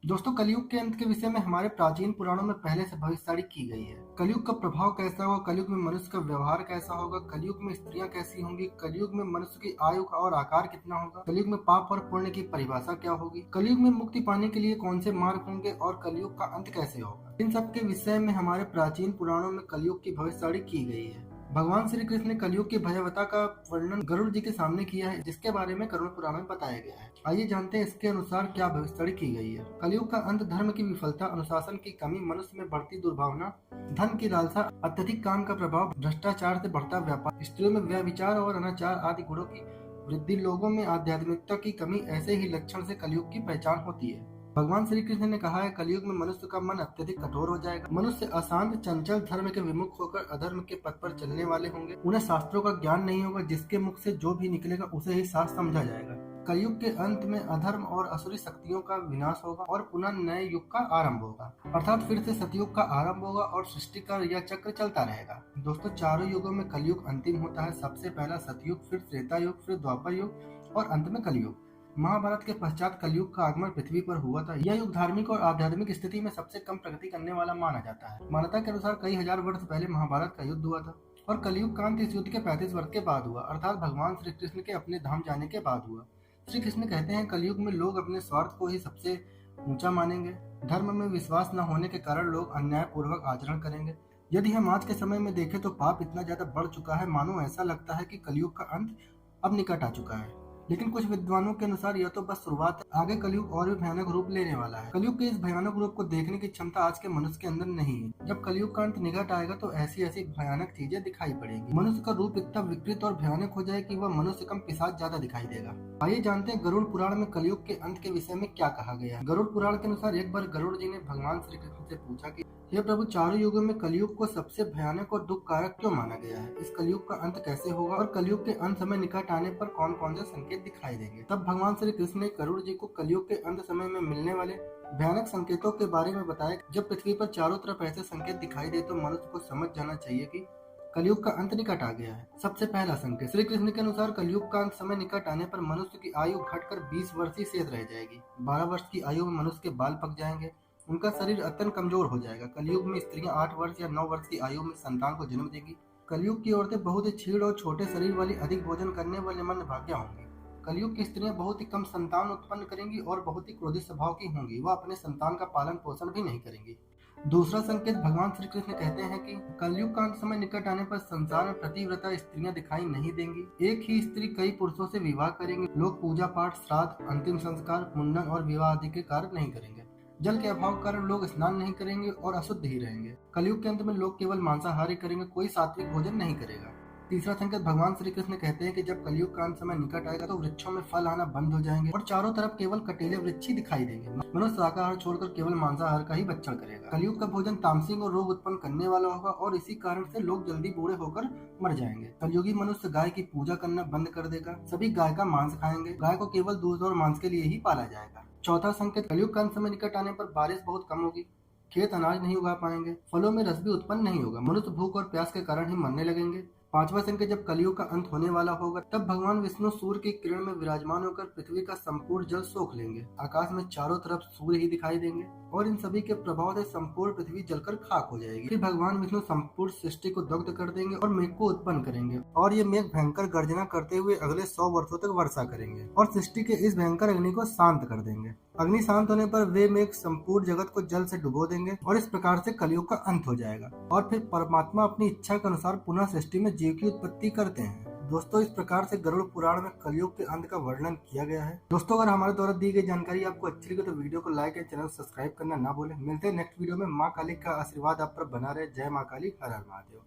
दोस्तों, कलयुग के अंत के विषय में हमारे प्राचीन पुराणों में पहले से भविष्यवाणी की गई है। कलयुग का प्रभाव कैसा होगा, कलयुग में मनुष्य का व्यवहार कैसा होगा, कलयुग में स्त्रियां कैसी होंगी, कलयुग में मनुष्य की आयु का और आकार कितना होगा, कलयुग में पाप और पुण्य की परिभाषा क्या होगी, कलयुग में मुक्ति पाने के लिए कौन से मार्ग होंगे और कलयुग का अंत कैसे होगा। इन सब के विषय में हमारे प्राचीन पुराणों में कलयुग की भविष्यवाणी की गई है। भगवान श्री कृष्ण ने कलयुग की भयावता का वर्णन गरुड़ जी के सामने किया है, जिसके बारे में करुण पुराण में बताया गया है। आइए जानते हैं इसके अनुसार क्या भविष्यवाणी की गई है। कलयुग का अंत धर्म की विफलता, अनुशासन की कमी, मनुष्य में बढ़ती दुर्भावना, धन की लालसा, अत्यधिक काम का प्रभाव, भ्रष्टाचार से बढ़ता व्यापार, स्त्रियों में व्यभिचार और अनाचार आदि गुणों की वृद्धि, लोगों में आध्यात्मिकता की कमी, ऐसे ही लक्षण से कलयुग की पहचान होती है। भगवान श्री कृष्ण ने कहा है, कलयुग में मनुष्य का मन अत्यधिक कठोर हो जाएगा। मनुष्य अशांत, चंचल, धर्म के विमुख होकर अधर्म के पथ पर चलने वाले होंगे। उन्हें शास्त्रों का ज्ञान नहीं होगा, जिसके मुख से जो भी निकलेगा उसे ही शास्त्र समझा जाएगा। कलयुग के अंत में अधर्म और असुरी शक्तियों का विनाश होगा और पुनः नए युग का आरंभ होगा, अर्थात फिर से सतयुग का आरंभ होगा और सृष्टि का यह चक्र चलता रहेगा। दोस्तों, चारों युगों में कलयुग अंतिम होता है। सबसे पहला सतयुग, फिर त्रेता युग, फिर द्वापर युग और अंत में कलयुग। महाभारत के पश्चात कलयुग का आगमन पृथ्वी पर हुआ था। यह युग धार्मिक और आध्यात्मिक स्थिति में सबसे कम प्रगति करने वाला माना जाता है। मान्यता के अनुसार कई हजार वर्ष पहले महाभारत का युद्ध हुआ था और कलयुग का अंत इस युद्ध के 35 वर्ष के बाद हुआ, अर्थात भगवान श्री कृष्ण के अपने धाम जाने के बाद हुआ। श्री कृष्ण कहते हैं, कलयुग में लोग अपने स्वार्थ को ही सबसे ऊंचा मानेंगे। धर्म में विश्वास न होने के कारण लोग अन्याय पूर्वक आचरण करेंगे। यदि हम आज के समय में देखें तो पाप इतना ज्यादा बढ़ चुका है, मानो ऐसा लगता है कि कलयुग का अंत अब निकट आ चुका है। लेकिन कुछ विद्वानों के अनुसार यह तो बस शुरुआत है, आगे कलयुग और भी भयानक रूप लेने वाला है। कलयुग के इस भयानक रूप को देखने की क्षमता आज के मनुष्य के अंदर नहीं है। जब कलयुग का अंत निकट आएगा तो ऐसी ऐसी भयानक चीजें दिखाई पड़ेंगी। मनुष्य का रूप इतना विकृत और भयानक हो जाए कि वह मनुष्य कम पिशाच ज्यादा दिखाई देगा। आइए जानते हैं गरुड़ पुराण में कलयुग के अंत के विषय में क्या कहा गया है। गरुड़ पुराण के अनुसार एक बार गरुड़ जी ने भगवान श्री कृष्ण से पूछा कि हे प्रभु, चारों युगों में कलयुग को सबसे भयानक और दुखकारक क्यों माना गया है? इस कलयुग का अंत कैसे होगा और कलयुग के अंत समय निकट आने पर कौन कौन से संकेत दिखाई देंगे? तब भगवान श्री कृष्ण ने गरुड़ जी को कलयुग के अंत समय में मिलने वाले भयानक संकेतों के बारे में बताया। जब पृथ्वी पर चारों तरफ ऐसे संकेत दिखाई दे तो मनुष्य को समझ जाना चाहिए कि कलयुग का अंत निकट आ गया है। सबसे पहला संकेत, श्री कृष्ण के अनुसार कलयुग का अंत समय निकट आने पर मनुष्य की आयु घटकर 20 वर्ष ही शेष रह जाएगी। 12 वर्ष की आयु में मनुष्य के बाल पक जाएंगे, उनका शरीर अत्यंत कमजोर हो जाएगा। कलयुग में स्त्रियां 8 वर्ष या 9 वर्ष की आयु में संतान को जन्म देगी। कलयुग की औरतें बहुत ही क्षीण और छोटे शरीर वाली, अधिक भोजन करने वाले मंदभाग्या होंगी। कलयुग की स्त्रियां बहुत ही कम संतान उत्पन्न करेंगी और बहुत ही क्रोधित स्वभाव की होंगी। वह अपने संतान का पालन पोषण भी नहीं करेंगी। दूसरा संकेत, भगवान श्री कृष्ण कहते हैं कि कलयुग का अंत समय निकट आने पर संसार में प्रतिव्रता स्त्रियां दिखाई नहीं देंगी। एक ही स्त्री कई पुरुषों से विवाह करेंगी। लोग पूजा पाठ, श्राद्ध, अंतिम संस्कार, मुंडन और विवाह आदि के कार्य नहीं करेंगे। जल के अभाव कारण लोग स्नान नहीं करेंगे और अशुद्ध ही रहेंगे। कलयुग के अंत में लोग केवल मांसाहारी करेंगे, कोई सात्विक भोजन नहीं करेगा। तीसरा संकेत, भगवान श्री कृष्ण कहते हैं कि जब कलयुग का अंत समय निकट आएगा तो वृक्षों में फल आना बंद हो जाएंगे और चारों तरफ केवल कटीले वृक्ष ही दिखाई देंगे। मनुष्य शाकाहार छोड़कर केवल मांसाहार का ही भक्षण करेगा। कलयुग का भोजन तामसिक और रोग उत्पन्न करने वाला होगा और इसी कारण से लोग जल्दी बूढ़े होकर मर जाएंगे। कलयुगी मनुष्य गाय की पूजा करना बंद कर देगा। सभी गाय का मांस खाएंगे। गाय को केवल दूध और मांस के लिए ही पाला जाएगा। चौथा संकेत, कलयुग का अंत समय निकट आने पर बारिश बहुत कम होगी। खेत अनाज नहीं उगा पाएंगे। फलों में रस भी उत्पन्न नहीं होगा। मनुष्य भूख और प्यास के कारण ही मरने लगेंगे। पांचवा संकेत, जब कलयुग का अंत होने वाला होगा तब भगवान विष्णु सूर्य की किरण में विराजमान होकर पृथ्वी का संपूर्ण जल सोख लेंगे। आकाश में चारों तरफ सूर्य ही दिखाई देंगे और इन सभी के प्रभाव से संपूर्ण पृथ्वी जलकर खाक हो जाएगी। फिर भगवान विष्णु संपूर्ण सृष्टि को दग्ध कर देंगे और मेघ को उत्पन्न करेंगे और ये मेघ भयंकर गर्जना करते हुए अगले 100 वर्षों तक वर्षा करेंगे और सृष्टि के इस भयंकर अग्नि को शांत कर देंगे। अग्नि शांत होने पर वे मेघ संपूर्ण जगत को जल से डुबो देंगे और इस प्रकार से कलयुग का अंत हो जाएगा और फिर परमात्मा अपनी इच्छा के अनुसार पुनः सृष्टि में जीव की उत्पत्ति करते हैं। दोस्तों, इस प्रकार से गरुड़ पुराण में कलयुग के अंत का वर्णन किया गया है। दोस्तों, अगर हमारे द्वारा दी गई जानकारी आपको अच्छी लगे तो वीडियो को लाइक एंड चैनल सब्सक्राइब करना ना भूलें। मिलते हैं नेक्स्ट वीडियो में। माँ काली का आशीर्वाद आप पर बना रहे। जय माँ काली, हर हर महादेव।